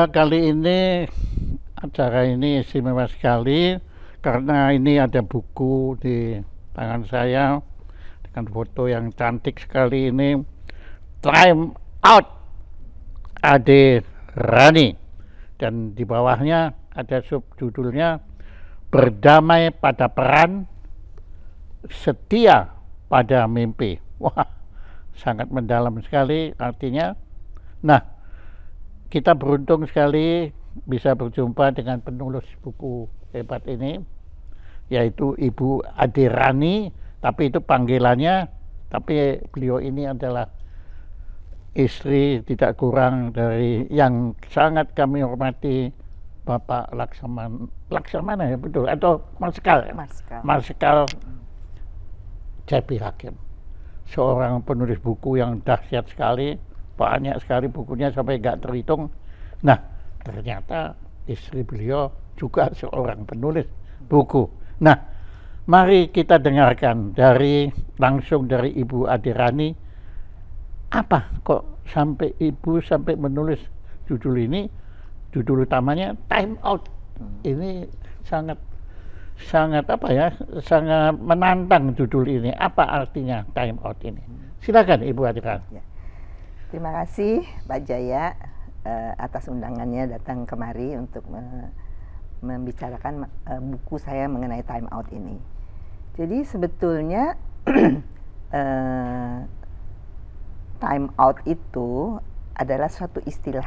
kali ini acara ini istimewa sekali karena ini ada buku di tangan saya dengan foto yang cantik sekali ini, Time Out Ade Rani, dan di bawahnya ada subjudulnya Berdamai pada Peran, Setia pada Mimpi. Wah, sangat mendalam sekali artinya. Nah, kita beruntung sekali bisa berjumpa dengan penulis buku hebat ini, yaitu Ibu Ade Rani, tapi itu panggilannya, tapi beliau ini adalah istri tidak kurang dari yang sangat kami hormati, Bapak Laksamana ya betul, atau Marskal Cepi Hakim, seorang penulis buku yang dahsyat sekali, banyak sekali bukunya sampai nggak terhitung. Nah, ternyata istri beliau juga seorang penulis buku. Nah, mari kita dengarkan langsung dari Ibu Ade Rani, apa kok sampai Ibu sampai menulis judul ini, judul utamanya Time Out. Ini sangat apa ya, sangat menantang judul ini. Apa artinya Time Out ini? Silakan Ibu Ade Rani. Ya. Terima kasih Pak Jaya atas undangannya datang kemari untuk membicarakan buku saya mengenai Time Out ini. Jadi sebetulnya time out itu adalah suatu istilah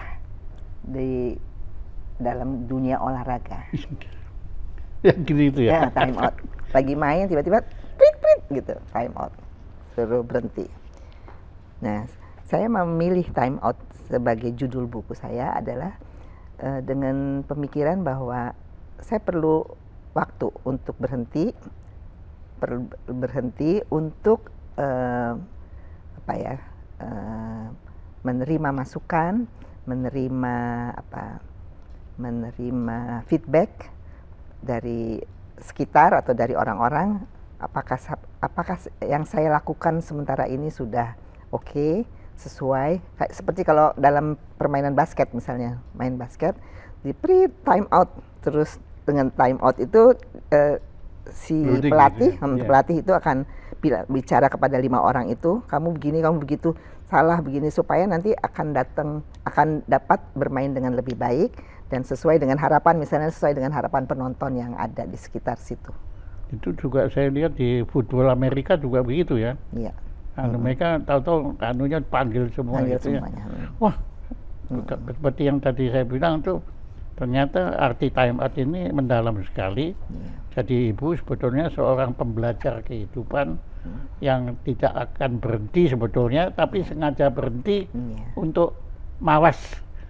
di dalam dunia olahraga. Ya gitu ya. Ya, time out. Lagi main tiba-tiba prit gitu, time out. Suruh berhenti. Nah, saya memilih Time Out sebagai judul buku saya adalah dengan pemikiran bahwa saya perlu waktu untuk berhenti untuk menerima masukan, menerima feedback dari sekitar atau dari orang-orang, apakah yang saya lakukan sementara ini sudah oke, sesuai. Kayak seperti kalau dalam permainan basket misalnya, main basket di time out, terus dengan time out itu si pelatih itu akan bicara kepada 5 orang itu, kamu begini, kamu begitu, salah begini, supaya nanti akan dapat bermain dengan lebih baik dan sesuai dengan harapan, misalnya sesuai dengan harapan penonton yang ada di sekitar situ. Itu juga saya lihat di football Amerika juga begitu ya. Iya. Mereka tahu-tahu panggil semua gitu ya. Wah, seperti yang tadi saya bilang tuh, ternyata arti time out ini mendalam sekali. Jadi Ibu sebetulnya seorang pembelajar kehidupan yang tidak akan berhenti sebetulnya, tapi sengaja berhenti untuk mawas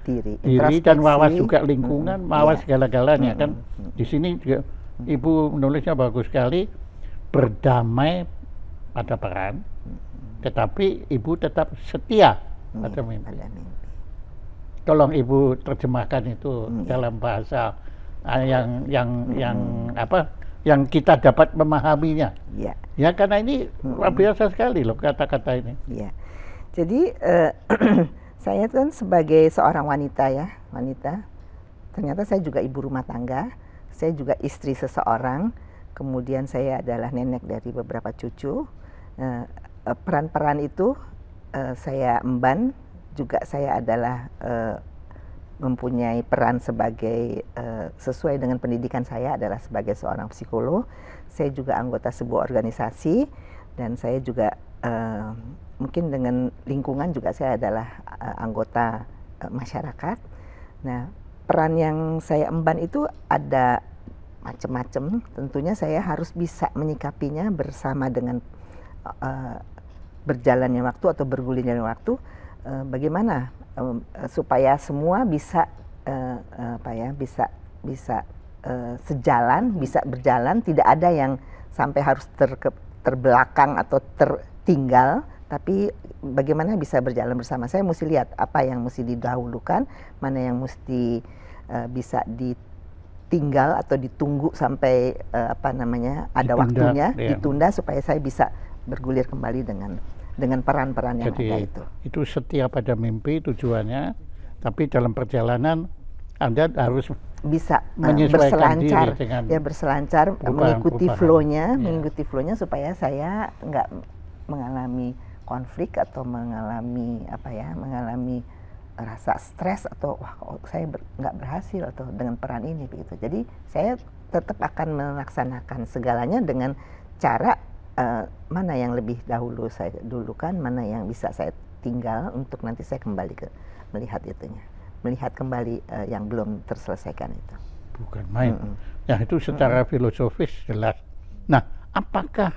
diri dan mawas juga lingkungan, mawas segala-galanya kan. Di sini juga Ibu menulisnya bagus sekali, berdamai pada peran, tetapi Ibu tetap setia pada mimpi. Tolong Ibu terjemahkan itu dalam bahasa yang kita dapat memahaminya. Ya, karena ini luar biasa sekali loh kata-kata ini. Ya. Jadi saya kan sebagai seorang wanita, ternyata saya juga ibu rumah tangga, saya juga istri seseorang, kemudian saya adalah nenek dari beberapa cucu. Peran-peran itu saya emban, juga saya adalah mempunyai peran sebagai sesuai dengan pendidikan saya adalah sebagai seorang psikolog. Saya juga anggota sebuah organisasi, dan saya juga mungkin dengan lingkungan juga saya adalah anggota masyarakat. Nah, peran yang saya emban itu ada macam-macam. Tentunya saya harus bisa menyikapinya bersama dengan berjalannya waktu atau bergulirnya waktu, bagaimana supaya semua bisa sejalan, bisa berjalan, tidak ada yang sampai harus terbelakang atau tertinggal, tapi bagaimana bisa berjalan bersama. Saya mesti lihat apa yang mesti didahulukan, mana yang mesti bisa ditinggal atau ditunggu sampai ada waktunya, ditunda supaya saya bisa bergulir kembali dengan peran-peran yang ada itu. Itu setia pada mimpi tujuannya, tapi dalam perjalanan Anda harus bisa menyesuaikan berselancar, diri dengan berselancar, mengikuti flow-nya supaya saya nggak mengalami konflik atau mengalami mengalami rasa stres atau wah saya nggak berhasil atau dengan peran ini begitu. Jadi saya tetap akan melaksanakan segalanya dengan cara mana yang lebih dahulu saya dulukan, mana yang bisa saya tinggal untuk nanti saya kembali ke melihat itunya. Melihat kembali yang belum terselesaikan itu. Bukan main. Ya itu secara filosofis jelas. Nah, apakah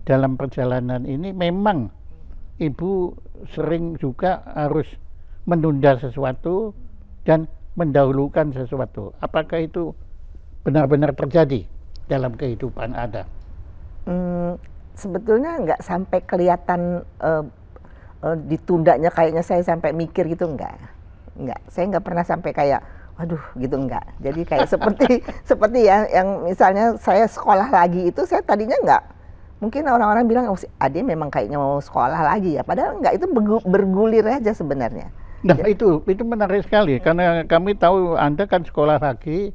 dalam perjalanan ini memang Ibu sering juga harus menunda sesuatu dan mendahulukan sesuatu? Apakah itu benar-benar terjadi dalam kehidupan Anda? Sebetulnya nggak sampai kelihatan ditundanya, kayaknya saya sampai mikir gitu, enggak, saya nggak pernah sampai kayak waduh gitu, enggak. Jadi kayak seperti ya yang misalnya saya sekolah lagi itu, saya tadinya enggak, mungkin orang-orang bilang oh, Ade memang kayaknya mau sekolah lagi ya, padahal enggak, itu bergulir aja sebenarnya. Nah itu menarik sekali karena kami tahu Anda kan sekolah lagi,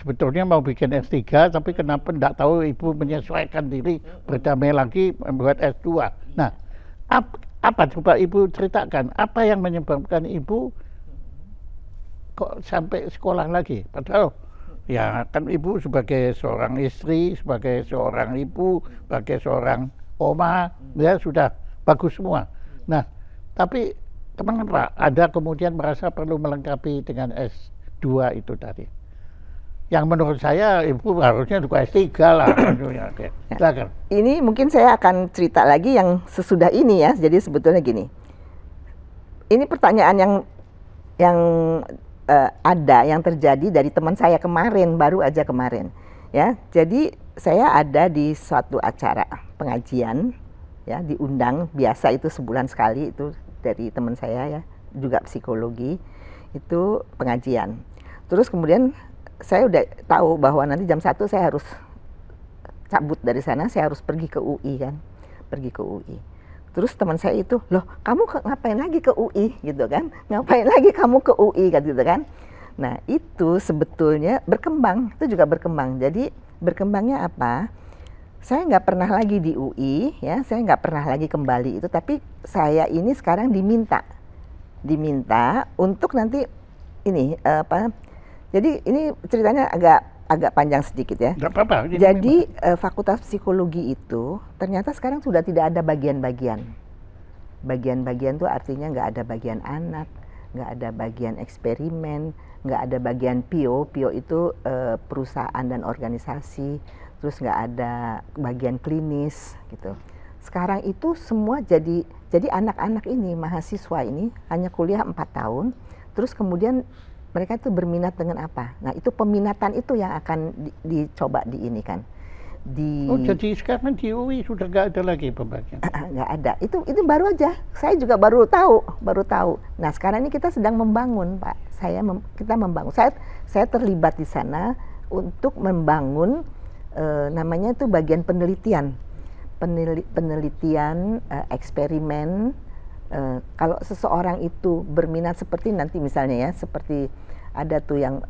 sebetulnya mau bikin S3 tapi kenapa enggak tahu Ibu menyesuaikan diri berdamai lagi membuat S2. Nah apa coba Ibu ceritakan, apa yang menyebabkan Ibu kok sampai sekolah lagi? Padahal ya kan Ibu sebagai seorang istri, sebagai seorang ibu, sebagai seorang oma, ya sudah bagus semua. Nah, tapi kenapa ada kemudian merasa perlu melengkapi dengan S2 itu tadi? Yang menurut saya Ibu harusnya juga S3 lah. Silakan. Ini mungkin saya akan cerita lagi yang sesudah ini ya. Jadi sebetulnya gini. Ini pertanyaan yang ada yang terjadi dari teman saya kemarin, baru aja kemarin ya. Jadi saya ada di suatu acara pengajian ya, diundang, biasa itu sebulan sekali, itu dari teman saya ya, juga psikologi, itu pengajian. Terus kemudian saya udah tahu bahwa nanti jam 1 saya harus cabut dari sana, saya harus pergi ke UI kan, pergi ke UI. Terus teman saya itu, loh kamu ngapain lagi ke UI gitu kan, ngapain lagi kamu ke UI kan gitu kan. Nah itu sebetulnya berkembang, itu juga berkembang. Jadi berkembangnya apa, saya nggak pernah lagi di UI ya, saya nggak pernah lagi kembali itu, tapi saya ini sekarang diminta untuk nanti ini jadi ini ceritanya agak panjang sedikit ya. Nggak apa-apa. Jadi Fakultas Psikologi itu ternyata sekarang sudah tidak ada bagian-bagian. Bagian-bagian itu artinya nggak ada bagian anak, nggak ada bagian eksperimen, nggak ada bagian PIO. PIO itu perusahaan dan organisasi. Terus nggak ada bagian klinis gitu. Sekarang itu semua jadi anak-anak ini, mahasiswa ini hanya kuliah 4 tahun. Terus kemudian mereka itu berminat dengan apa? Nah itu peminatan itu yang akan dicoba di ini kan. Oh jadi sekarang di UI sudah nggak ada lagi pembagian? Nggak ada, itu baru aja. Saya juga baru tahu. Nah sekarang ini kita sedang membangun Pak. Kita membangun. Saya terlibat di sana untuk membangun namanya itu bagian penelitian, eksperimen. Kalau seseorang itu berminat seperti nanti misalnya ya, seperti ada tuh yang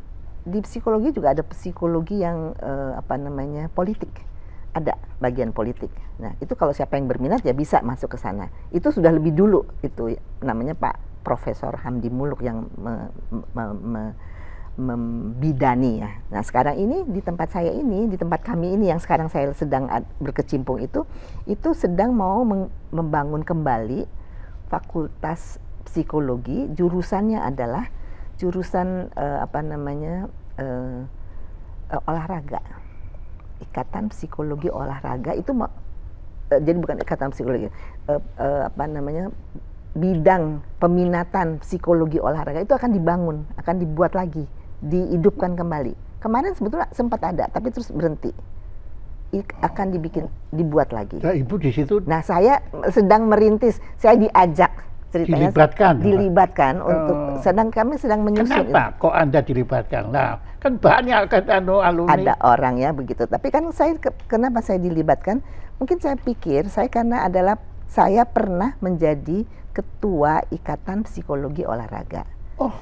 di psikologi juga ada psikologi yang politik, ada bagian politik. Nah itu kalau siapa yang berminat ya bisa masuk ke sana. Itu sudah lebih dulu, itu namanya Pak Profesor Hamdi Muluk yang membidani ya. Nah sekarang ini di tempat saya ini, di tempat kami ini yang sekarang saya sedang berkecimpung itu sedang mau membangun kembali Fakultas Psikologi. Jurusannya adalah jurusan olahraga, Ikatan Psikologi Olahraga. Itu jadi bukan Ikatan Psikologi, bidang peminatan psikologi olahraga itu akan dibangun, akan dibuat lagi, dihidupkan kembali. Kemarin sebetulnya sempat ada tapi terus berhenti, akan dibuat lagi. Nah, Ibu di situ. Nah, saya sedang merintis, saya diajak ceritanya. Dilibatkan untuk kami sedang menyusun. Kenapa kok Anda dilibatkan? Nah, kan banyak kan alumni. Ada orang ya begitu. Tapi kan kenapa saya dilibatkan? Mungkin saya pikir karena saya pernah menjadi ketua Ikatan Psikologi Olahraga. Oh.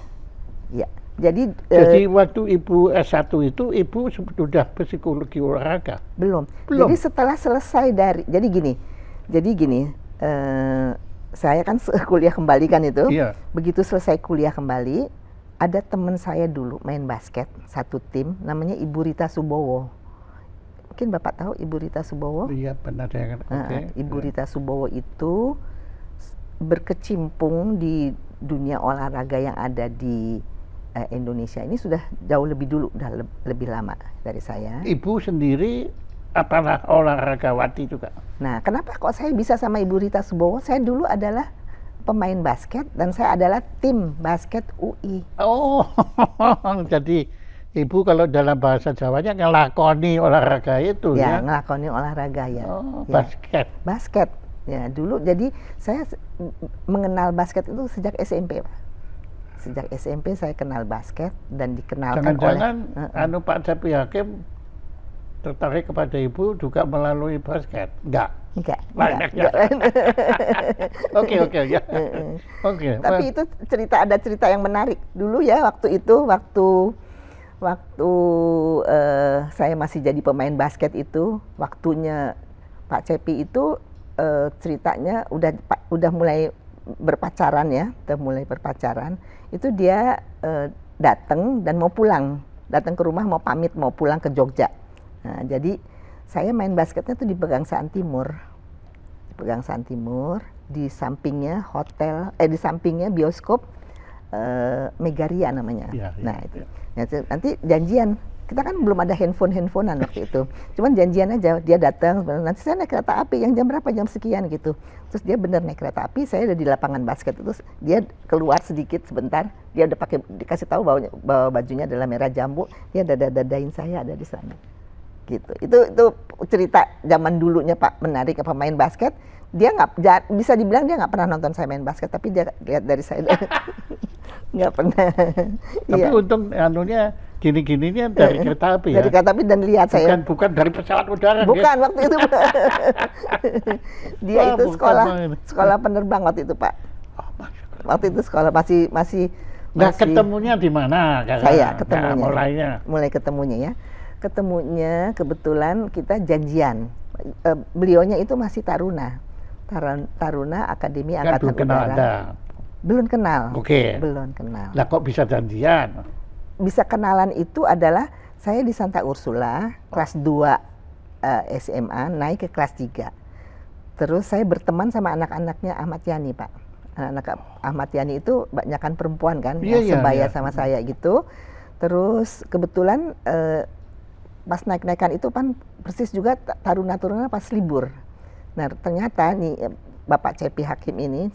Ya. Jadi waktu Ibu S1 itu Ibu sudah psikologi olahraga? Belum. Jadi setelah selesai jadi gini, saya kan kuliah kembali kan itu. Iya. Begitu selesai kuliah kembali, ada teman saya dulu main basket satu tim, namanya Ibu Rita Subowo. Mungkin Bapak tahu Ibu Rita Subowo? Iya, benar ya. Okay. Ibu Rita Subowo itu berkecimpung di dunia olahraga yang ada di Indonesia ini sudah jauh lebih dulu, udah lebih lama dari saya. Ibu sendiri apalah olahragawati juga? Nah, kenapa kok saya bisa sama Ibu Rita Subowo? Saya dulu adalah pemain basket dan saya adalah tim basket UI. Oh, jadi Ibu kalau dalam bahasa Jawanya ngelakoni olahraga itu ya? Ya, ngelakoni olahraga ya. Oh, ya. Basket. Basket, ya dulu. Jadi saya mengenal basket itu sejak SMP, Pak. Sejak SMP saya kenal basket dan dikenalkan Jangan-jangan Pak Cepi Hakim tertarik kepada Ibu juga melalui basket? Enggak. Oke ya. Oke. Tapi itu ada cerita yang menarik dulu ya waktu itu saya masih jadi pemain basket itu, waktunya Pak Cepi itu ceritanya udah mulai berpacaran ya, itu dia datang dan mau pulang, datang ke rumah mau pamit mau pulang ke Jogja. Nah, jadi saya main basketnya tuh di Pegangsaan Timur, di sampingnya di sampingnya bioskop Megaria namanya. Ya, nah itu, nanti janjian. Kita kan belum ada handphonean waktu itu. Cuman janjian aja, dia datang, nanti saya naik kereta api yang jam berapa, jam sekian gitu. Terus dia bener naik kereta api, saya udah di lapangan basket. Terus dia keluar sedikit sebentar, dia udah dikasih tahu bahwa bajunya adalah merah jambu, dia dadain saya ada di sana. Gitu. Itu cerita zaman dulunya Pak, menarik pemain basket. Dia nggak bisa dibilang dia nggak pernah nonton saya main basket, tapi dia lihat dari saya nggak pernah. Tapi untung gini-gininya dari kereta api ya? Dari kereta api dan lihat saya. Bukan dari pesawat udara. Bukan ya? Waktu itu. Dia itu sekolah penerbang waktu itu Pak. Oh, waktu itu sekolah masih. Nah, ketemunya di mana? Saya ketemunya. Mulai ketemunya ya. Ketemunya kebetulan kita janjian. Beliaunya itu masih Taruna Akademi Angkatan Udara. Belum kenal. Oke. Belum kenal. Lah kok bisa janjian? Bisa kenalan itu adalah saya di Santa Ursula kelas 2 SMA naik ke kelas 3. Terus saya berteman sama anak-anaknya Ahmad Yani, Pak. Anak-anak Ahmad Yani itu banyakkan perempuan kan, yang sebaya sama saya gitu. Terus kebetulan pas naik-naikan itu kan persis juga taruna-taruna pas libur. Nah ternyata nih Bapak Cepi Hakim ini,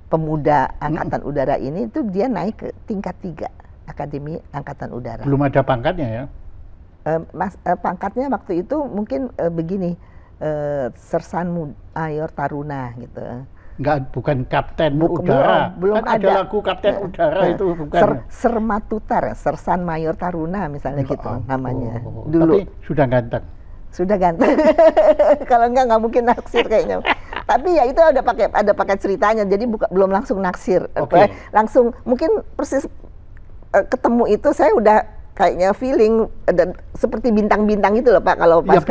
pemuda Angkatan Udara ini, itu dia naik ke tingkat 3 Akademi Angkatan Udara. Belum ada pangkatnya ya? Pangkatnya waktu itu mungkin begini, Sersan Mayor Taruna gitu. Bukan Kapten Udara. Belum kan ada lagu Kapten Udara itu bukan. Sermatutar, Sersan Mayor Taruna misalnya gitu namanya. Dulu. Tapi sudah ganteng. Sudah ganteng. Kalau nggak mungkin naksir kayaknya. Tapi ya itu ada pakai ceritanya. Jadi belum langsung naksir. Okay. Langsung mungkin persis ketemu itu saya udah kayaknya feeling seperti bintang-bintang itu loh Pak, kalau pas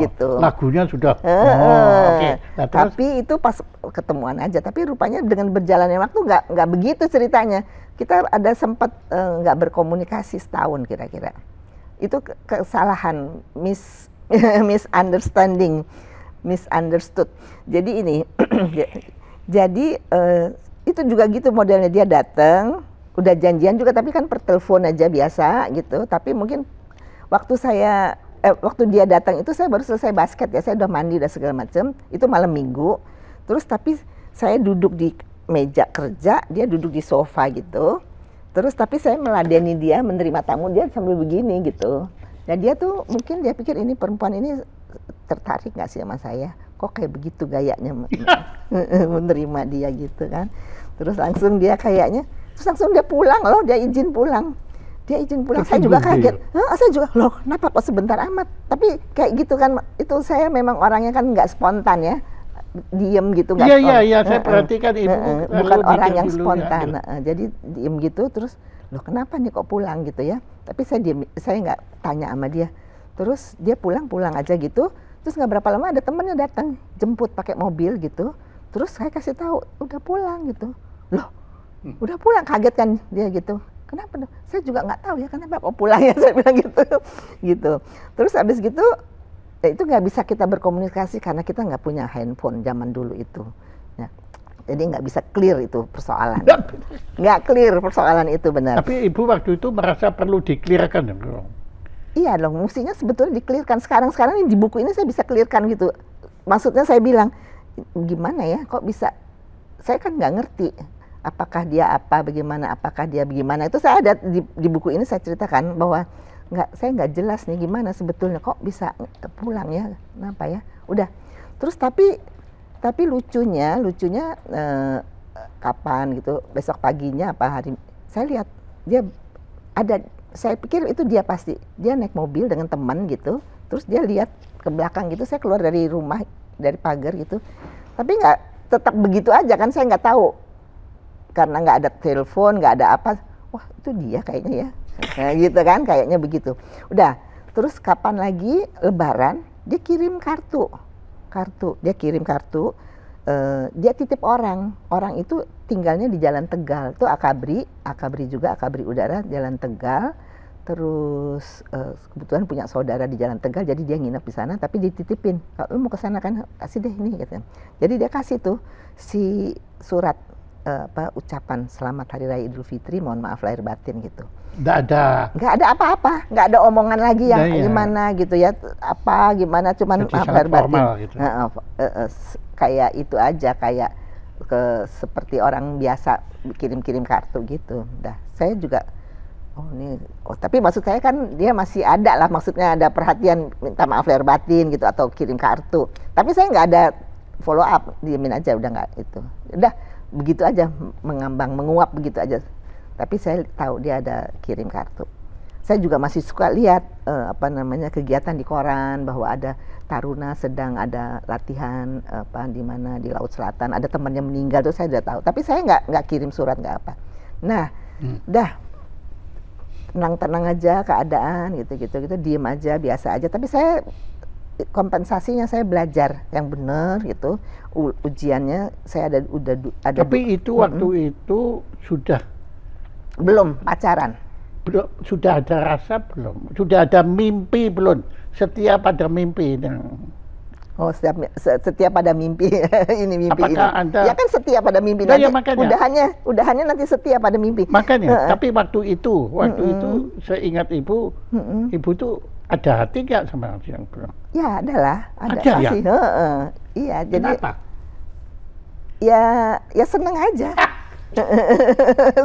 gitu. Lagunya sudah. Okay. Nah, tapi itu pas ketemuan aja. Tapi rupanya dengan berjalannya waktu nggak begitu ceritanya. Kita ada sempat nggak berkomunikasi setahun kira-kira. Itu kesalahan, misunderstood. Jadi ini, jadi itu juga gitu modelnya, dia datang. Udah janjian juga tapi kan per telepon aja biasa gitu. Tapi mungkin waktu dia datang itu saya baru selesai basket ya, saya udah mandi udah segala macam. Itu malam minggu. Terus tapi saya duduk di meja kerja, dia duduk di sofa gitu. Terus tapi saya meladeni dia, menerima tamu, dia sambil begini gitu. Dan dia tuh mungkin dia pikir ini perempuan ini tertarik nggak sih sama saya? Kok kayak begitu gayanya menerima dia gitu kan. Terus langsung dia kayaknya terus langsung dia pulang loh, dia izin pulang. Saya juga kaget. Saya juga, loh kenapa kok sebentar amat? Tapi kayak gitu kan, itu saya memang orangnya kan nggak spontan ya. Diem gitu. Iya, saya perhatikan Ibu. Bukan orang yang spontan. Jadi diem gitu, terus loh kenapa nih kok pulang gitu ya. Tapi saya nggak tanya sama dia. Terus dia pulang aja gitu. Terus nggak berapa lama ada temennya datang jemput pakai mobil gitu. Terus saya kasih tahu udah pulang gitu. Loh udah pulang, kaget kan dia gitu. Kenapa dong? Saya juga nggak tahu ya kenapa kok pulang ya, saya bilang gitu. Gitu. Terus habis gitu ya itu nggak bisa kita berkomunikasi karena kita nggak punya handphone zaman dulu itu. Ya. Jadi nggak bisa clear itu persoalan. Nggak clear persoalan itu, benar. Tapi ibu waktu itu merasa perlu di-clearkan dong? Iya dong, mestinya sebetulnya di-clearkan. Sekarang ini di buku ini saya bisa clearkan gitu. Maksudnya saya bilang, gimana ya kok bisa, saya kan nggak ngerti. Apakah dia apa, bagaimana, apakah dia bagaimana. Itu saya ada di buku ini saya ceritakan bahwa saya nggak jelas nih gimana sebetulnya kok bisa pulang ya, kenapa ya. Udah, terus tapi lucunya kapan gitu, besok paginya apa hari, saya lihat dia ada, saya pikir itu dia pasti, dia naik mobil dengan teman gitu, terus dia lihat ke belakang gitu, saya keluar dari rumah, dari pagar gitu, tapi nggak, tetap begitu aja kan, saya nggak tahu, karena nggak ada telepon, nggak ada apa, wah itu dia kayaknya ya, nah, gitu kan, kayaknya begitu. Udah, terus kapan lagi Lebaran, dia kirim kartu, dia kirim kartu, dia titip orang itu tinggalnya di Jalan Tegal, itu Akabri juga, Akabri Udara, Jalan Tegal, terus kebetulan punya saudara di Jalan Tegal, jadi dia nginep di sana, tapi dititipin, kalau lu mau ke sana kan, kasih deh ini, gitu. Jadi dia kasih tuh si surat ucapan selamat Hari Raya Idul Fitri, mohon maaf lahir batin gitu. Nggak ada apa-apa, nggak ada omongan lagi yang gimana gitu ya, apa gimana, cuman maaf lahir batin gitu. Kayak itu aja, kayak seperti orang biasa kirim kartu gitu. Dah, saya juga tapi maksud saya kan dia masih ada lah, maksudnya ada perhatian, minta maaf lahir batin gitu atau kirim kartu, tapi saya nggak ada follow up, diemin aja, udah nggak itu, udah begitu aja, menguap begitu aja. Tapi saya tahu dia ada kirim kartu. Saya juga masih suka lihat kegiatan di koran bahwa ada taruna sedang ada latihan di mana di Laut Selatan, ada temannya meninggal, tuh saya udah tahu. Tapi saya nggak kirim surat, nggak apa. Nah, dah tenang aja keadaan gitu, diem aja, biasa aja. Tapi saya kompensasinya saya belajar yang benar gitu, ujiannya saya udah ada. Tapi itu waktu itu sudah belum pacaran? Belum, sudah ada rasa belum? Sudah ada mimpi belum? Setiap ada mimpi. Oh, setiap ada mimpi. Ini mimpi. Apakah ini. Anda, ya kan setiap ada mimpi, nah, nanti ya udahannya nanti setiap ada mimpi. Makanya, tapi waktu itu saya ingat ibu tuh ada hati nggak sama yang belum? Ya ada pasti. Ya? Iya, jadi kenapa? Ya seneng aja.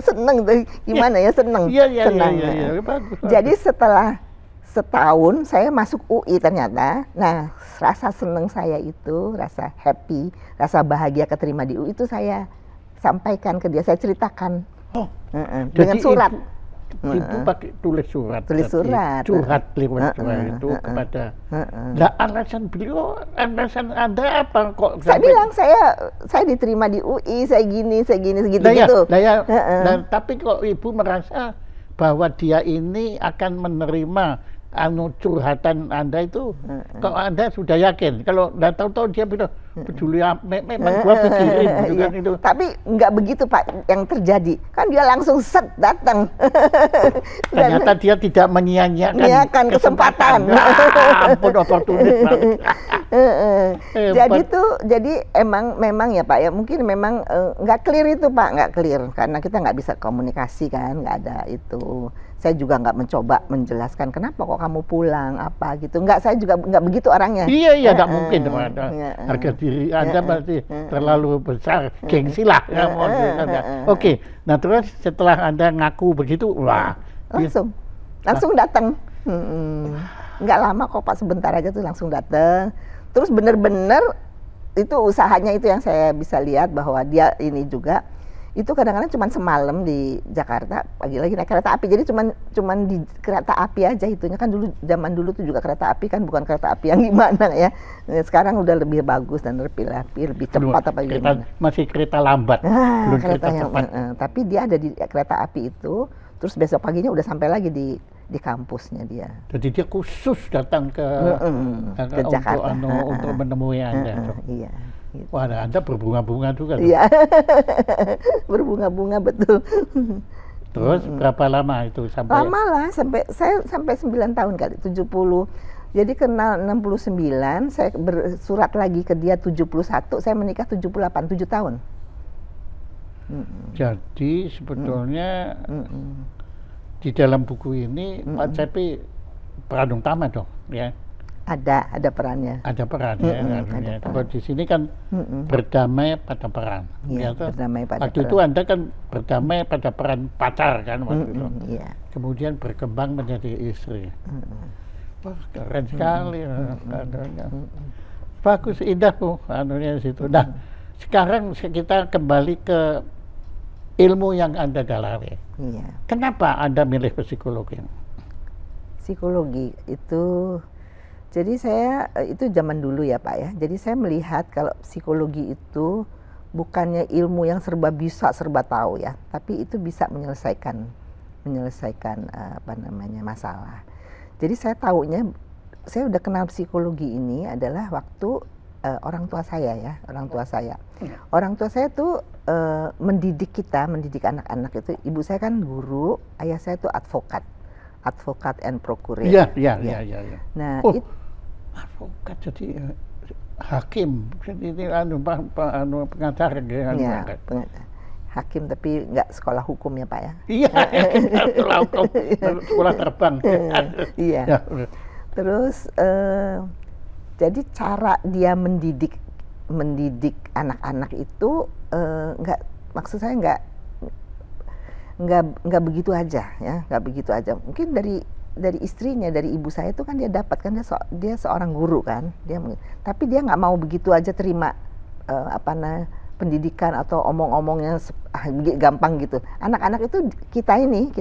Seneng tuh, gimana ya, seneng. Senang. Iya, bagus. Jadi setelah setahun saya masuk UI ternyata. Nah, rasa seneng saya itu, rasa happy, rasa bahagia keterima di UI itu saya sampaikan ke dia, saya ceritakan. Dengan surat. Ibu pakai tulis surat. Curhat lewat surat itu kepada. Lah alasan Anda apa kok? Saya bilang saya diterima di UI, saya gini segitu gitu. Tapi kok ibu merasa bahwa dia ini akan menerima curhatan Anda itu, kalau Anda sudah yakin, kalau nggak tahu dia bilang peduli, memang gua pikirin gitu kan itu. Tapi nggak begitu Pak yang terjadi, kan dia langsung datang. Ternyata dia tidak menyia-nyiakan kesempatan. Ampun, oportunis banget. Jadi memang ya Pak ya, mungkin memang nggak clear itu Pak, nggak clear karena kita nggak bisa komunikasi kan, nggak ada itu. Saya juga nggak mencoba menjelaskan kenapa kok kamu pulang apa gitu. Saya juga nggak begitu orangnya. Iya, nggak mungkin dong. Harga diri Anda berarti terlalu besar, gengsi lah. Oke, nah terus setelah Anda ngaku begitu, wah, langsung datang. Nggak lama kok Pak, sebentar aja tuh langsung datang. Terus bener-bener itu usahanya itu yang saya bisa lihat bahwa dia ini juga. Itu kadang-kadang cuma semalam di Jakarta, pagi-lagi naik kereta api, jadi cuman di kereta api aja itunya kan. Dulu zaman dulu tuh juga kereta api kan bukan kereta api yang gimana ya, sekarang udah lebih bagus dan lebih cepat apa gimana. Masih kereta lambat, belum kereta cepat. Tapi dia ada di kereta api itu, Terus besok paginya udah sampai lagi di kampusnya dia. Jadi dia khusus datang ke Jakarta untuk menemui Anda. Iya. Gitu. Wah, Anda berbunga-bunga juga. Iya, berbunga-bunga betul. Terus berapa lama itu sampai? Lama lah, sampai 9 tahun kali, 70. Jadi kenal 69, saya bersurat lagi ke dia 71, saya menikah 78, 7 tahun. Jadi sebetulnya di dalam buku ini Pak Cepi peran utama dong, ya? Ada perannya. Ada perannya. Kalau di sini kan berdamai pada peran. Iya, berdamai pada waktu peran. Itu Anda kan berdamai pada peran pacar kan waktu itu. Iya. Kemudian berkembang menjadi istri. Wah, keren sekali. Bagus, indah tuh anunya situ. Nah, sekarang kita kembali ke ilmu yang Anda dalami. Iya. Kenapa Anda milih psikologi? Psikologi itu, jadi saya itu zaman dulu ya Pak ya. Jadi saya melihat kalau psikologi itu bukannya ilmu yang serba bisa, serba tahu ya, tapi itu bisa menyelesaikan masalah. Jadi saya taunya, saya udah kenal psikologi ini adalah waktu orang tua saya ya, orang tua saya. Orang tua saya tuh mendidik anak-anak itu. Ibu saya kan guru, ayah saya tuh advokat and procurator. Iya. Nah, advokat jadi hakim, jadi pengacara gitu. Ya, hakim tapi nggak sekolah hukum ya Pak ya. Iya, sekolah terbang. Iya. Terus jadi cara dia mendidik anak-anak itu maksud saya nggak begitu aja ya, nggak begitu aja. Mungkin dari istrinya, dari ibu saya itu kan dia dapat kan dia seorang guru kan, tapi dia nggak mau begitu aja terima pendidikan atau omong-omongnya gampang gitu. Anak-anak itu kita ini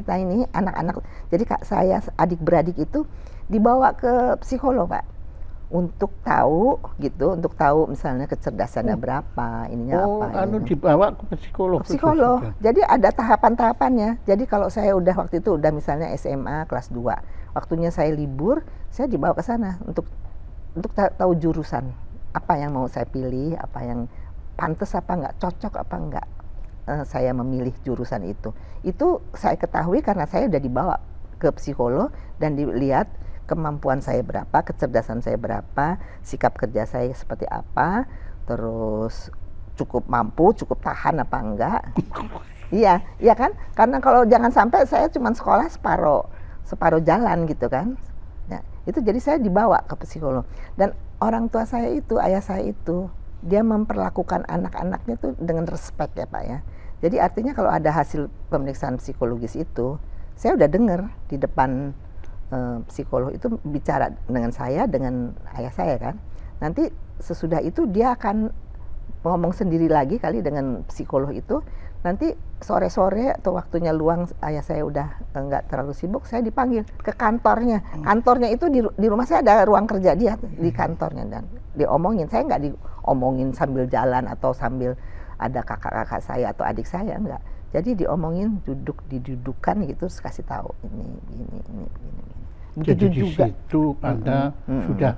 anak-anak. Jadi saya adik-beradik itu dibawa ke psikolog Pak, untuk tahu misalnya kecerdasannya berapa, ininya apa. Dibawa ke psikolog. Psikolog. Jadi ada tahapan-tahapannya. Jadi kalau saya waktu itu udah misalnya SMA kelas 2, waktunya saya libur, saya dibawa ke sana untuk tahu jurusan apa yang mau saya pilih, apa yang pantas apa enggak, cocok apa enggak saya memilih jurusan itu. Itu saya ketahui karena saya udah dibawa ke psikolog dan dilihat kemampuan saya berapa, kecerdasan saya berapa, sikap kerja saya seperti apa, terus cukup mampu, cukup tahan apa enggak. Iya kan? Karena kalau jangan sampai saya cuma sekolah separuh jalan gitu kan. Nah, itu jadi saya dibawa ke psikolog. Dan orang tua saya itu, ayah saya itu, dia memperlakukan anak-anaknya tuh dengan respect ya Pak ya. Jadi artinya kalau ada hasil pemeriksaan psikologis itu, saya udah dengar di depan psikolog itu bicara dengan saya, dengan ayah saya kan. Nanti sesudah itu dia akan ngomong sendiri lagi kali dengan psikolog itu. Nanti sore-sore atau waktunya luang, ayah saya udah nggak terlalu sibuk, saya dipanggil ke kantornya. Kantornya itu di rumah saya ada ruang kerja dia di kantornya, dan diomongin. Saya nggak diomongin sambil jalan atau sambil ada kakak-kakak saya atau adik saya, enggak. Jadi diomongin, didudukan gitu, terus kasih tahu ini. Jadi di situ Anda sudah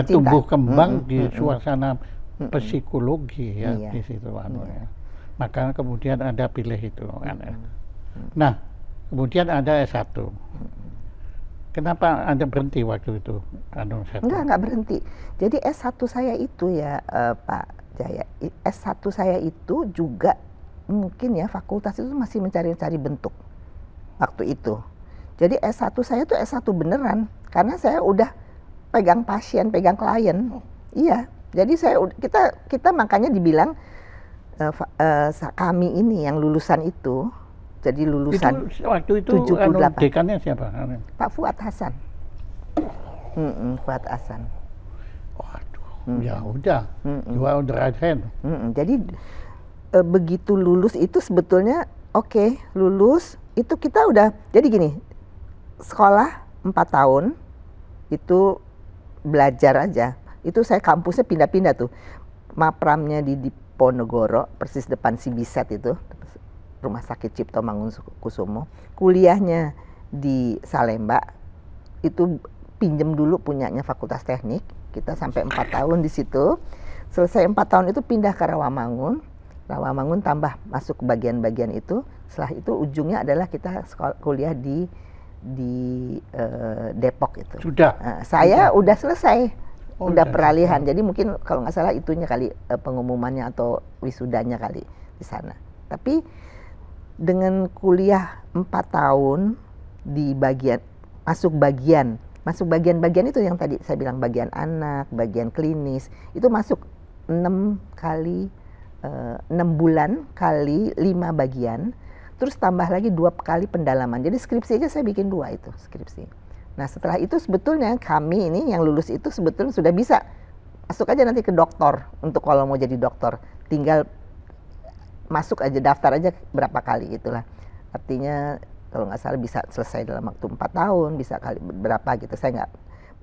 tumbuh kembang di suasana psikologi ya, di situ ya. Maka kemudian Anda pilih itu kan. Nah, kemudian Anda S1. Kenapa Anda berhenti waktu itu? Enggak berhenti. Jadi S1 saya itu ya Pak Jaya, S1 saya itu juga mungkin ya fakultas itu masih mencari-cari bentuk waktu itu. Jadi S1 saya tuh S1 beneran, karena saya udah pegang pasien, pegang klien. Iya, jadi kita makanya dibilang kami ini yang lulusan itu, jadi lulusan waktu itu 78. Dekannya siapa? Pak Fuad Hasan. Fuad Hasan. Waduh, ya udah, you are on the right hand. Jadi begitu lulus itu sebetulnya lulus itu kita udah, jadi gini, sekolah 4 tahun itu belajar aja. Itu saya kampusnya pindah-pindah tuh. Mapramnya di Diponegoro, persis depan Cibiset itu. Rumah Sakit Cipto Mangunkusumo, kuliahnya di Salemba, itu pinjem dulu punyanya Fakultas Teknik, kita sampai 4 tahun di situ. Selesai 4 tahun itu pindah ke Rawamangun tambah masuk ke bagian-bagian itu. Setelah itu ujungnya adalah kita kuliah di Depok itu. Sudah. Saya udah selesai, udah peralihan. Jadi mungkin kalau nggak salah itunya kali pengumumannya atau wisudanya kali di sana. Tapi dengan kuliah 4 tahun di masuk bagian itu yang tadi saya bilang, bagian anak, bagian klinis, itu masuk 6 bulan kali 5 bagian, terus tambah lagi 2 kali pendalaman. Jadi skripsi aja saya bikin 2 itu skripsi. Nah setelah itu sebetulnya kami ini yang lulus itu sebetulnya sudah bisa masuk aja nanti ke doktor, untuk kalau mau jadi dokter tinggal masuk aja, daftar aja berapa kali itulah. Artinya kalau nggak salah bisa selesai dalam waktu 4 tahun, bisa kali berapa gitu. Saya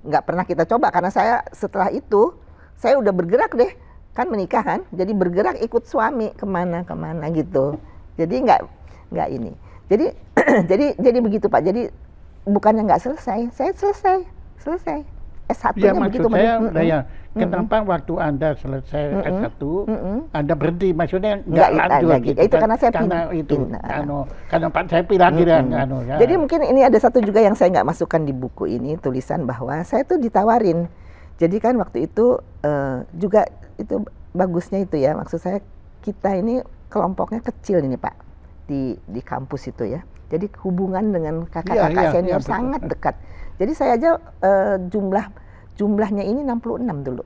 nggak pernah kita coba, karena saya setelah itu saya udah bergerak deh, kan menikah kan, jadi bergerak ikut suami kemana gitu. Jadi nggak ini. Jadi jadi begitu Pak. Jadi bukannya nggak selesai, saya selesai. S1-nya begitu. Kenapa waktu Anda selesai S1, Anda berhenti? Maksudnya nggak lanjut lagi. gitu, itu karena saya karena Pak saya pilih ya. Jadi mungkin ini ada satu juga yang saya nggak masukkan di buku ini, tulisan bahwa saya tuh ditawarin. Jadi kan waktu itu juga itu bagusnya itu ya, maksud saya kita ini kelompoknya kecil ini Pak di kampus itu ya. Jadi hubungan dengan kakak-kakak senior sangat dekat. Jadi saya aja jumlahnya ini 66 dulu.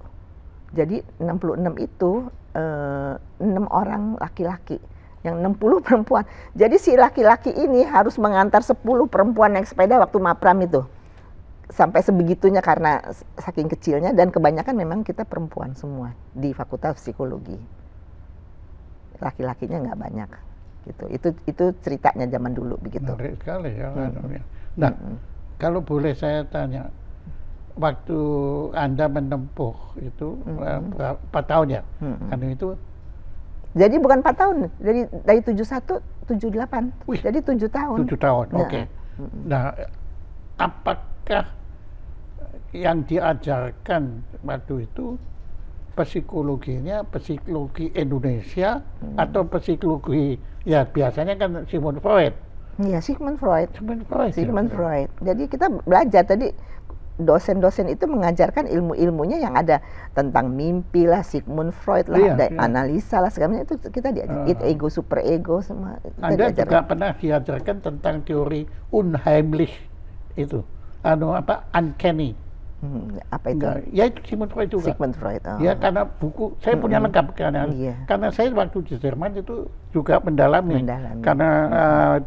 Jadi 66 itu 6 orang laki-laki, yang 60 perempuan. Jadi si laki-laki ini harus mengantar 10 perempuan naik sepeda waktu mapram itu. Sampai sebegitunya karena saking kecilnya, dan kebanyakan memang kita perempuan semua di Fakultas Psikologi. Laki-lakinya nggak banyak. Gitu. Itu ceritanya zaman dulu begitu. Menarik sekali ya. Nah, kalau boleh saya tanya, waktu Anda menempuh itu berapa tahun ya? Karena itu. Jadi bukan 4 tahun, dari 71 78. Wih, jadi 7 tahun. 7 tahun. Oke. Nah, apakah yang diajarkan waktu itu psikologinya psikologi Indonesia atau psikologi ya biasanya kan Sigmund Freud? Iya, Sigmund Freud. Jadi kita belajar tadi, dosen-dosen itu mengajarkan ilmu-ilmunya yang ada tentang mimpi lah, Sigmund Freud lah, analisa lah, segalanya itu kita diajar. Ego, super ego, semua. Anda juga pernah diajarkan tentang teori unheimlich itu, uncanny. Apa itu? Ya itu Sigmund Freud juga. Sigmund Freud. Ya karena buku saya punya lengkap karena saya waktu di Jerman itu juga mendalami. Karena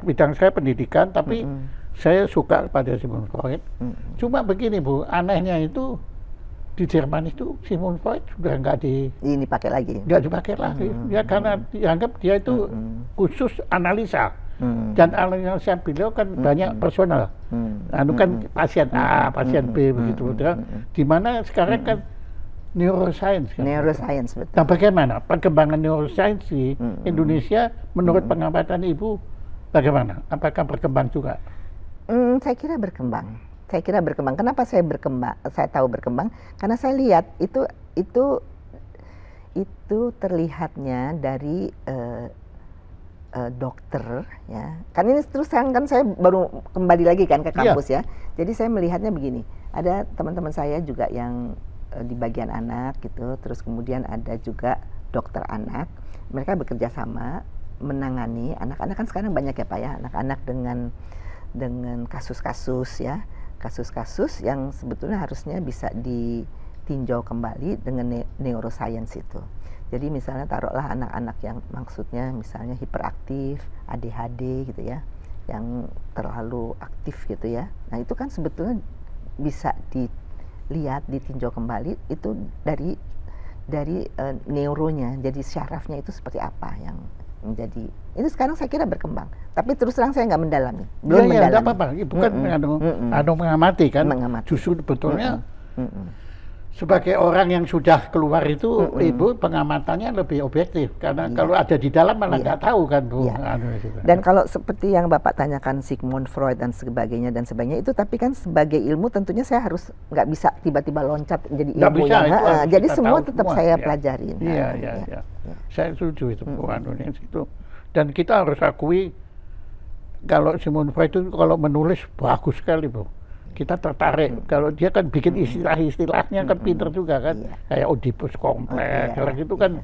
bidang saya pendidikan, tapi saya suka pada Sigmund Freud. Cuma begini Bu, anehnya itu di Jerman itu Sigmund Freud sudah nggak dipakai lagi. Nggak dipakai lagi. Ya karena dianggap dia itu khusus analisa. Dan analisa beliau kan banyak personal, kan pasien A, pasien B begitu, di mana sekarang kan neuroscience kan. Neuroscience, betul. Nah bagaimana perkembangan neuroscience di Indonesia menurut pengamatan Ibu bagaimana? Apakah berkembang juga? Saya kira berkembang. Kenapa saya tahu berkembang? Karena saya lihat itu terlihatnya dari dokter ya. Kan ini terus kan saya baru kembali lagi kan ke kampus ya. Jadi saya melihatnya begini. Ada teman-teman saya juga yang di bagian anak gitu. Terus kemudian ada juga dokter anak. Mereka bekerja sama menangani anak-anak, kan sekarang banyak ya Pak ya, anak-anak dengan kasus-kasus ya. Kasus-kasus yang sebetulnya harusnya bisa ditinjau kembali dengan neuroscience itu. Jadi misalnya taruhlah anak-anak yang maksudnya misalnya hiperaktif, ADHD gitu ya, yang terlalu aktif gitu ya. Nah itu kan sebetulnya bisa dilihat, ditinjau kembali itu dari neuronya, jadi syarafnya itu seperti apa yang menjadi. Ini sekarang saya kira berkembang, tapi terus terang saya nggak mendalami, belum mendalami. Ya, apa-apa, bukan mengamati kan, mengamati. justru betulnya. Sebagai orang yang sudah keluar itu, Ibu pengamatannya lebih objektif karena kalau ada di dalam malah nggak tahu kan Bu. Dan kalau seperti yang Bapak tanyakan Sigmund Freud dan sebagainya itu, tapi kan sebagai ilmu tentunya saya harus nggak bisa tiba-tiba loncat jadi ilmu jadi semua tetap saya pelajarin. Iya. Saya setuju itu Bu itu. Dan kita harus akui kalau Sigmund Freud itu kalau menulis bagus sekali Bu. Kita tertarik kalau dia kan bikin istilah-istilahnya kan pinter juga kan, kayak Oedipus kompleks gitu kan.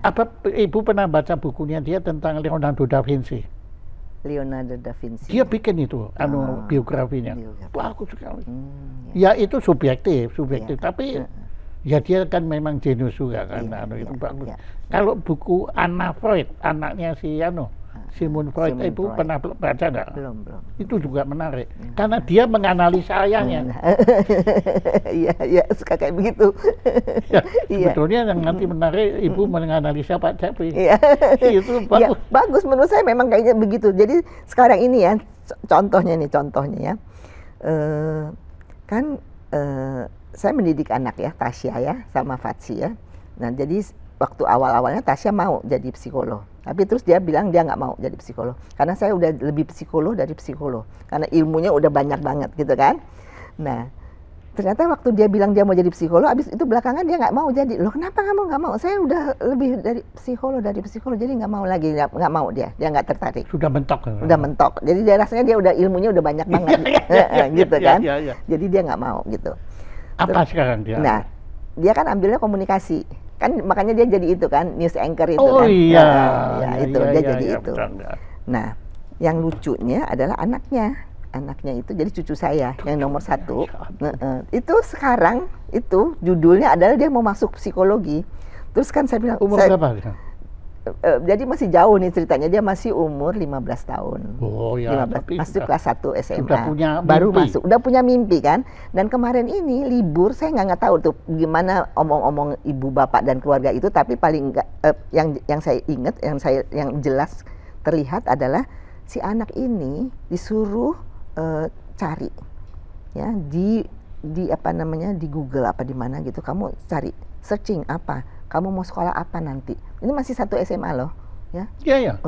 Apa Ibu pernah baca bukunya dia tentang Leonardo da Vinci? Leonardo da Vinci. Dia bikin itu biografinya. Bagus sekali. Ya itu subjektif, tapi ya dia kan memang jenius juga kan. Itu bagus. Kalau buku Anna Freud, anaknya si Sigmund Freud, Ibu pernah baca nggak? Belum. Itu juga menarik, karena dia menganalisanya. Iya, suka kayak begitu. Sebetulnya yang nanti menarik, Ibu menganalisa Pak Jeffrey. Itu bagus. Bagus menurut saya memang kayaknya begitu. Jadi sekarang ini ya, contohnya ya, kan saya mendidik anak ya, Tasya ya, sama Fatsi ya. Nah jadi waktu awal-awalnya Tasya mau jadi psikolog. Tapi terus dia bilang dia nggak mau jadi psikolog. Karena saya udah lebih psikolog dari psikolog. Karena ilmunya udah banyak banget gitu kan. Nah, ternyata waktu dia bilang dia mau jadi psikolog, abis itu belakangan dia nggak mau jadi. Loh kenapa kamu nggak mau? Saya udah lebih dari psikolog, jadi nggak mau lagi. Nggak mau dia nggak tertarik. Sudah mentok. Udah mentok. Jadi dia rasanya dia udah ilmunya udah banyak banget. Gitu kan. Jadi dia nggak mau gitu. Apa sekarang dia? Nah, dia kan ambilnya komunikasi. Kan makanya dia jadi itu kan, news anchor itu kan. Dia jadi itu. Nah, yang lucunya adalah anaknya itu jadi cucu saya yang nomor 1. Itu sekarang itu judulnya adalah dia mau masuk psikologi. Terus kan saya bilang umur berapa? Jadi masih jauh nih ceritanya, dia masih umur 15 tahun. Oh ya, 15, masuk kelas 1 SMA. Sudah punya mimpi. Baru masuk, udah punya mimpi kan. Dan kemarin ini libur, saya nggak tahu tuh gimana omong-omong ibu bapak dan keluarga itu, tapi paling enggak yang saya ingat, yang jelas terlihat adalah si anak ini disuruh cari ya di apa namanya di Google apa di mana gitu, kamu cari searching apa, kamu mau sekolah apa nanti. Ini masih 1 SMA loh, ya. Iya.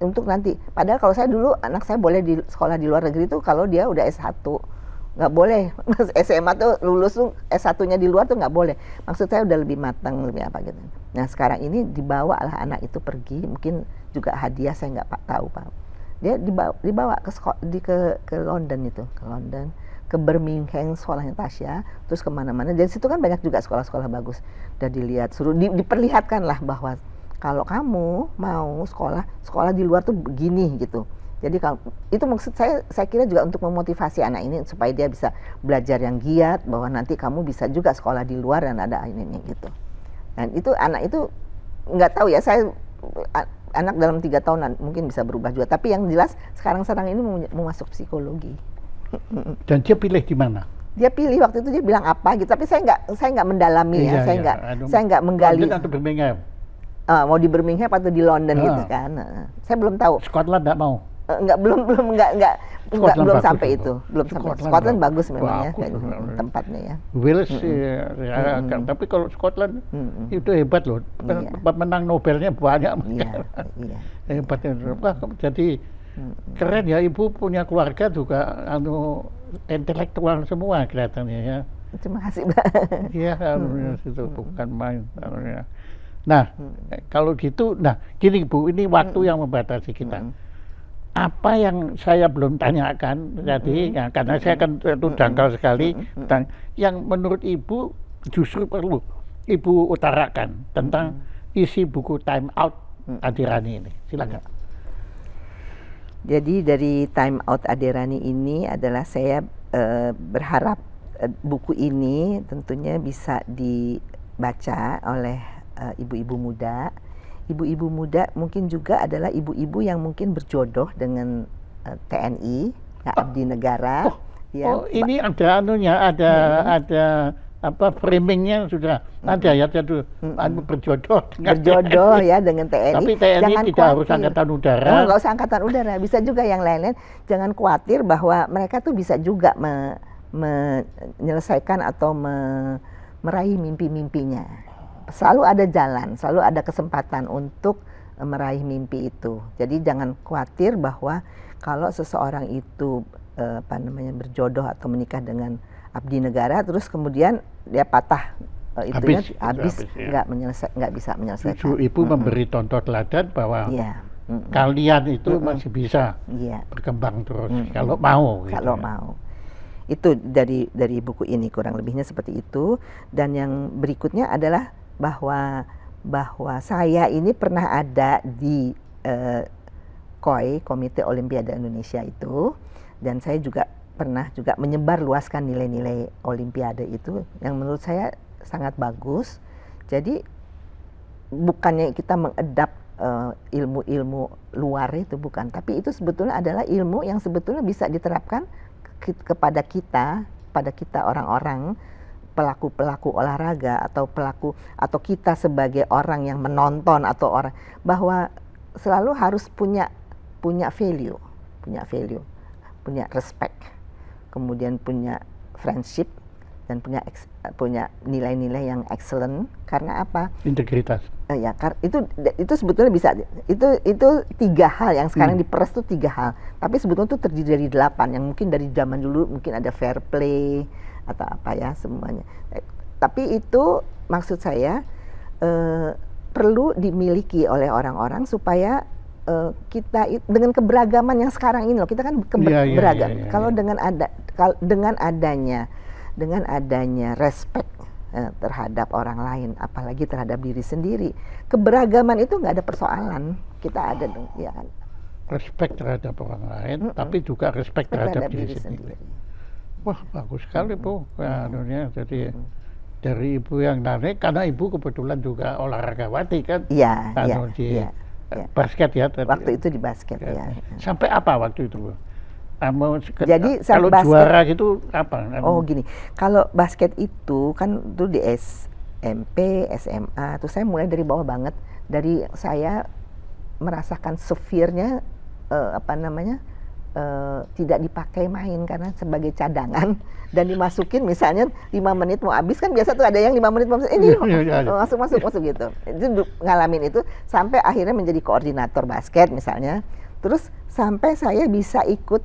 Untuk nanti. Padahal kalau saya dulu anak saya boleh di sekolah di luar negeri itu kalau dia udah S1. Nggak boleh. SMA tuh lulus tuh S1-nya di luar tuh nggak boleh. Maksud saya udah lebih matang, lebih apa gitu. Nah sekarang ini dibawa lah anak itu pergi, mungkin juga hadiah saya nggak tahu Pak. Dia dibawa ke London itu, ke Birmingham sekolahnya Tasya, terus kemana-mana. Dan situ kan banyak juga sekolah-sekolah bagus. Dan dilihat, suruh diperlihatkan lah bahwa kalau kamu mau sekolah di luar tuh begini gitu. Jadi kalau itu maksud saya kira juga untuk memotivasi anak ini supaya dia bisa belajar yang giat, bahwa nanti kamu bisa juga sekolah di luar dan ada ini gitu. Dan itu anak itu nggak tahu ya, saya anak dalam 3 tahun mungkin bisa berubah juga. Tapi yang jelas sekarang ini mau masuk psikologi. Dan dia pilih di mana? Dia pilih waktu itu dia bilang apa gitu, tapi saya nggak mendalami ya, saya nggak menggali. London atau Birmingham? Mau di Birmingham atau di London gitu kan? Saya belum tahu. Scotland nggak mau? Belum sampai itu, Scotland bagus memang bagus, ya tempatnya ya. Wales tapi kalau Scotland itu hebat loh, pemenang Nobelnya banyak. Hebatnya. Jadi keren ya, Ibu punya keluarga juga intelektual semua kelihatannya ya. Terima kasih Mbak. Iya, itu bukan main. Nah, kalau gitu, gini Bu, ini waktu yang membatasi kita. Apa yang saya belum tanyakan tadi, karena saya kan itu dangkal sekali, dan yang menurut Ibu justru perlu Ibu utarakan tentang isi buku Time Out Adirani ini. Silakan. Jadi dari Time Out Adirani ini adalah saya berharap buku ini tentunya bisa dibaca oleh ibu-ibu muda. Ibu-ibu muda mungkin juga adalah ibu-ibu yang mungkin berjodoh dengan TNI, ya, abdi negara. Ini ada ada apa framingnya sudah ada ya, jadi berjodoh ya dengan TNI. Tapi TNI jangan tidak khawatir. Harus angkatan udara. Nggak usah angkatan udara, bisa juga yang lain-lain. Jangan khawatir bahwa mereka tuh bisa juga menyelesaikan atau meraih mimpi-mimpinya. Selalu ada jalan, selalu ada kesempatan untuk meraih mimpi itu. Jadi jangan khawatir bahwa kalau seseorang itu berjodoh atau menikah dengan abdi negara, terus kemudian dia patah itunya habis ya. nggak bisa menyelesaikan. Justru Ibu memberi contoh teladan bahwa kalian itu masih bisa berkembang terus kalau mau. Kalau mau. Itu dari buku ini kurang lebihnya seperti itu. Dan yang berikutnya adalah bahwa saya ini pernah ada di KOI, Komite Olimpiade Indonesia itu, dan saya juga pernah menyebar luaskan nilai-nilai Olimpiade itu yang menurut saya sangat bagus. Jadi bukannya kita mengedap ilmu-ilmu luar itu, bukan, tapi itu sebetulnya adalah ilmu yang sebetulnya bisa diterapkan kepada kita orang-orang pelaku olahraga atau kita sebagai orang yang menonton atau orang, bahwa selalu harus punya value, punya respect, kemudian punya friendship, dan punya nilai-nilai yang excellent. Karena apa? Integritas. Ya, itu sebetulnya bisa, itu 3 hal yang sekarang diperes tuh 3 hal, tapi sebetulnya itu terdiri dari 8 yang mungkin dari zaman dulu mungkin ada fair play atau apa ya semuanya. Tapi itu maksud saya perlu dimiliki oleh orang-orang supaya kita dengan keberagaman yang sekarang ini loh, kita kan beragam. Kalau dengan adanya respect terhadap orang lain, apalagi terhadap diri sendiri, keberagaman itu nggak ada persoalan. Kita ada, ya kan? Respect terhadap orang lain, tapi juga respect terhadap diri sendiri. Wah, bagus sekali Bu. Jadi dari Ibu yang narik, karena Ibu kebetulan juga olahragawati kan? Iya. Basket ya tadi. Waktu itu di basket ya. Sampai apa waktu itu Bu? Jadi kalau basket, juara gitu apa? Oh gini, kalau basket itu kan tuh di SMP, SMA, tuh saya mulai dari bawah banget. Dari saya merasakan severnya tidak dipakai main karena sebagai cadangan dan dimasukin misalnya 5 menit mau habis, kan biasa tuh ada yang 5 menit mau habis, ini masuk gitu. Itu ngalamin itu sampai akhirnya menjadi koordinator basket misalnya. Terus sampai saya bisa ikut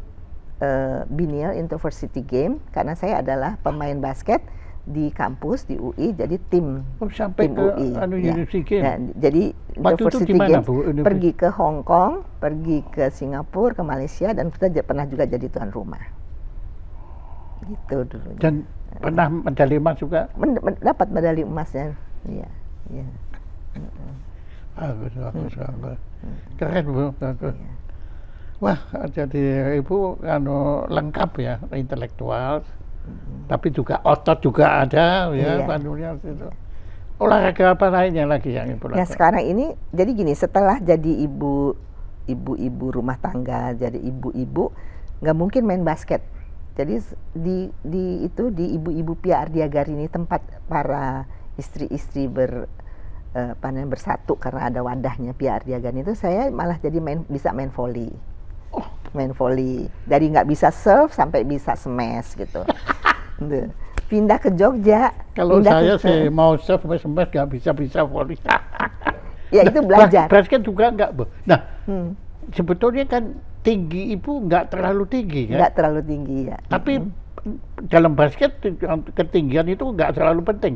Binil Intervarsity Game karena saya adalah pemain basket di kampus di UI, jadi tim sampai tim ke UI. University Game. Ya, jadi Intervarsity Games pergi ke Hong Kong, pergi ke Singapura, ke Malaysia, dan kita pernah juga jadi tuan rumah. Gitu dulu. Dan pernah medali emas juga? Dapat medali emasnya. Iya. Bagus. Keren Bu. Wah, jadi Ibu lengkap ya, intelektual, tapi juga otot juga ada ya, itu. Olahraga apa lainnya lagi yang Ibu lakukan? Ya sekarang ini, jadi gini, setelah jadi ibu rumah tangga, jadi ibu-ibu, nggak mungkin main basket. Jadi di ibu-ibu Pia Ardiagarini, tempat para istri-istri bersatu karena ada wadahnya Pia Ardiagarini itu, saya malah jadi bisa main volley. Main volley dari nggak bisa serve sampai bisa smash gitu. Pindah ke Jogja. Kalau saya sih mau serve smash nggak bisa volley. Ya itu belajar. Basket juga nggak Bu. Nah, sebetulnya kan tinggi Ibu nggak terlalu tinggi kan? Nggak terlalu tinggi ya. Tapi dalam basket ketinggian itu nggak terlalu penting.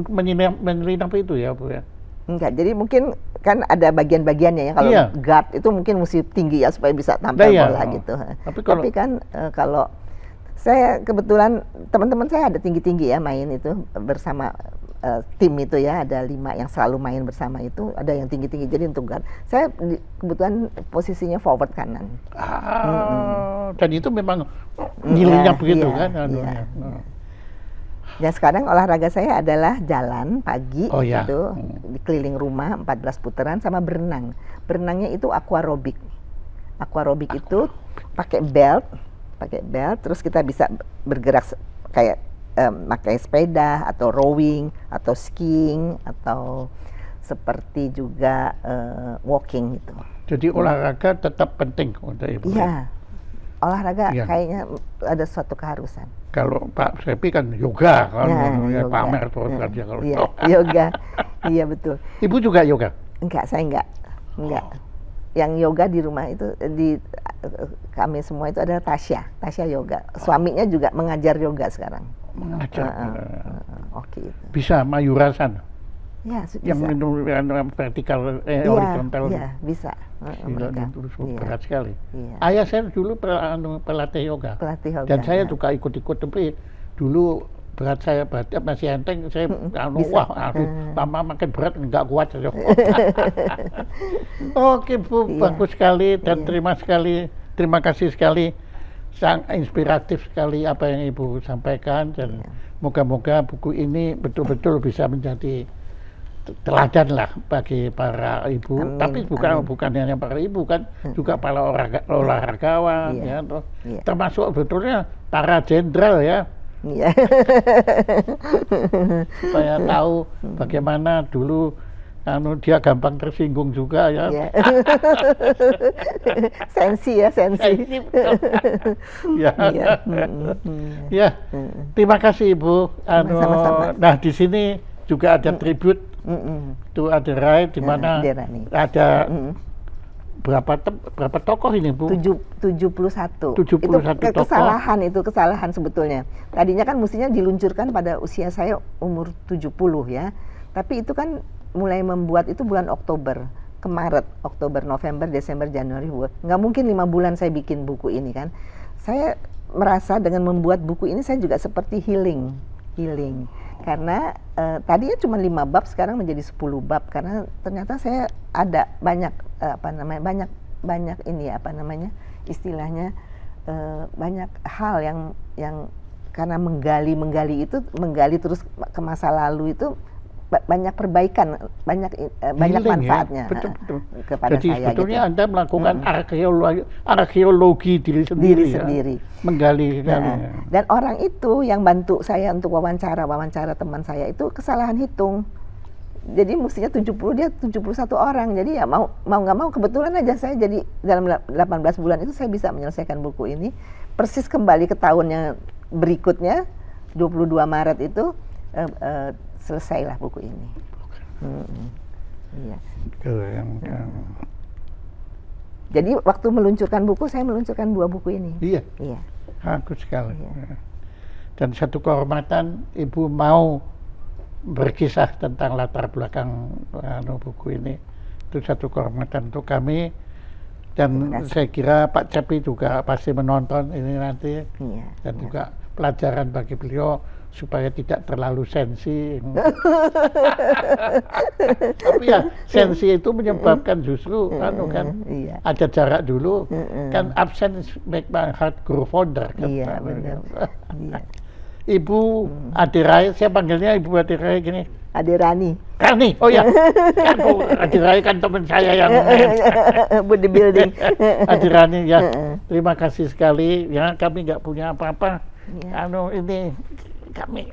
Menyelinap itu ya Bu ya. Enggak, jadi mungkin kan ada bagian-bagiannya ya. Kalau guard itu mungkin mesti tinggi ya supaya bisa tampil bola gitu. Tapi kan kalau saya kebetulan teman-teman saya ada tinggi-tinggi ya main itu bersama tim itu ya, ada 5 yang selalu main bersama itu, ada yang tinggi-tinggi. Jadi untuk guard, saya kebetulan posisinya forward kanan. Dan itu memang nyelinap begitu kan? Ya sekarang olahraga saya adalah jalan pagi gitu, di keliling rumah 14 putaran, sama berenang. Berenangnya itu aquarobic. Aquarobic itu pakai belt, terus kita bisa bergerak kayak pakai sepeda atau rowing atau skiing atau seperti juga walking gitu. Jadi olahraga tetap penting untuk Ibu. Iya. olahraga Iya. kayaknya ada suatu keharusan. Kalau Pak Sepi kan yoga kan, Yoga. pamer terus kan dia kalau. Iya, yoga. Iya betul. Ibu juga yoga? Enggak, saya enggak. Yang yoga di rumah itu di kami semua itu adalah Tasya yoga. Suaminya juga mengajar yoga sekarang. Mengajar. Oke. Bisa Mayurasan? Ya, Yang bisa. minum vertikal, Iya, horizontal. iya, bisa. Gila, Mereka. itu Iya. berat sekali. Iya. Ayah saya dulu pelatih yoga. Pelatih yoga. Dan saya ya. juga ikut-ikut, tapi dulu berat saya masih enteng, saya bisa. lama makin berat nggak kuat. Oke Bu, Iya. bagus sekali dan Iya. terima kasih sekali, sangat inspiratif sekali apa yang Ibu sampaikan, dan Iya. moga-moga buku ini betul-betul bisa menjadi teladan lah bagi para ibu. Amin, Tapi bukan hanya para ibu kan, juga para olahragawan, Iya. ya, Iya. termasuk betulnya para jenderal ya, Iya. supaya tahu bagaimana dulu dia gampang tersinggung juga ya. Iya. Sensi ya, sensi. Ya. Iya. Ya, terima kasih Ibu. Sama-sama. Nah di sini juga ada tribute to Aderai, di mana Aderani. ada berapa tokoh ini Bu? 71. 71 itu kesalahan sebetulnya. Tadinya kan mestinya diluncurkan pada usia saya umur 70 ya. Tapi itu kan mulai membuat itu bulan Oktober ke Maret, Oktober, November, Desember, Januari. Nggak mungkin 5 bulan saya bikin buku ini kan. Saya merasa dengan membuat buku ini saya juga seperti healing. Karena tadinya cuma 5 bab, sekarang menjadi 10 bab, karena ternyata saya ada banyak banyak ini istilahnya banyak hal yang karena menggali terus ke masa lalu itu banyak perbaikan, banyak manfaatnya ya? Betul. kepada Jadi saya. sebetulnya gitu. Anda melakukan arkeologi diri sendiri. Sendiri. Menggali. Dan orang itu yang bantu saya untuk wawancara teman saya itu kesalahan hitung. Jadi mestinya 70, dia 71 orang. Jadi ya mau nggak mau kebetulan aja saya jadi dalam 18 bulan itu saya bisa menyelesaikan buku ini. Persis kembali ke tahunnya berikutnya, 22 Maret itu selesailah buku ini. Iya. Jadi waktu meluncurkan buku, saya meluncurkan 2 buku ini. Iya. Iya. Bagus sekali. Iya. Dan satu kehormatan Ibu mau berkisah tentang latar belakang buku ini. Itu satu kehormatan untuk kami. Dan saya kira Pak Cepi juga pasti menonton ini nanti. Iya. Dan juga pelajaran bagi beliau supaya tidak terlalu sensi. Tapi ya sensi itu menyebabkan justru iya. ada jarak dulu. Kan absence make my heart grow fonder. Iya, benar. Iya. Ibu Aderai, saya panggilnya Ibu Aderai gini. Aderani. Rani, oh ya. Kan Aderai kan teman saya yang bodybuilding. Aderani ya. Terima kasih sekali ya, kami nggak punya apa-apa. Ya. Ini kami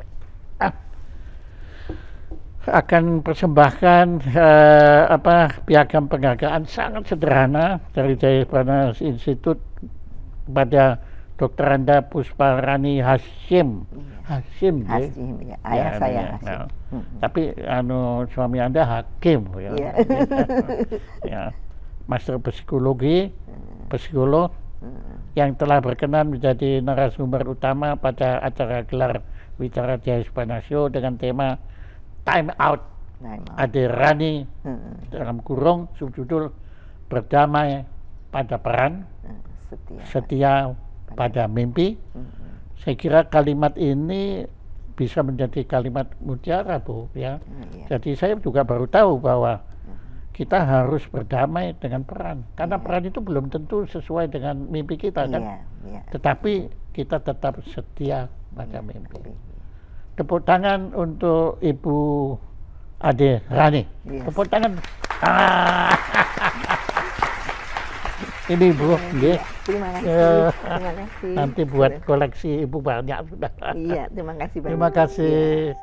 akan persembahkan piagam penghargaan sangat sederhana dari Jayaspana Institute kepada Dr. Anda Pusparani Hasyim. Hasyim ya. Ayah saya Hasyim. Tapi suami Anda hakim ya. Iya. Ya. Master psikologi, psikolog yang telah berkenan menjadi narasumber utama pada acara gelar Wicara Jayaspana Show dengan tema Time Out. Aderani dalam kurung subjudul Berdamai pada Peran, Setia pada Mimpi. Saya kira kalimat ini bisa menjadi kalimat mutiara Bu ya. Jadi saya juga baru tahu bahwa kita harus berdamai dengan peran, karena peran itu belum tentu sesuai dengan mimpi kita kan. Tetapi kita tetap setia pada mimpi. Tepuk tangan untuk Ibu Aderani. Tepuk tangan. Ini Bu, terima kasih. Terima kasih. Nanti buat koleksi Ibu banyak sudah. Iya, terima kasih banyak. Terima kasih.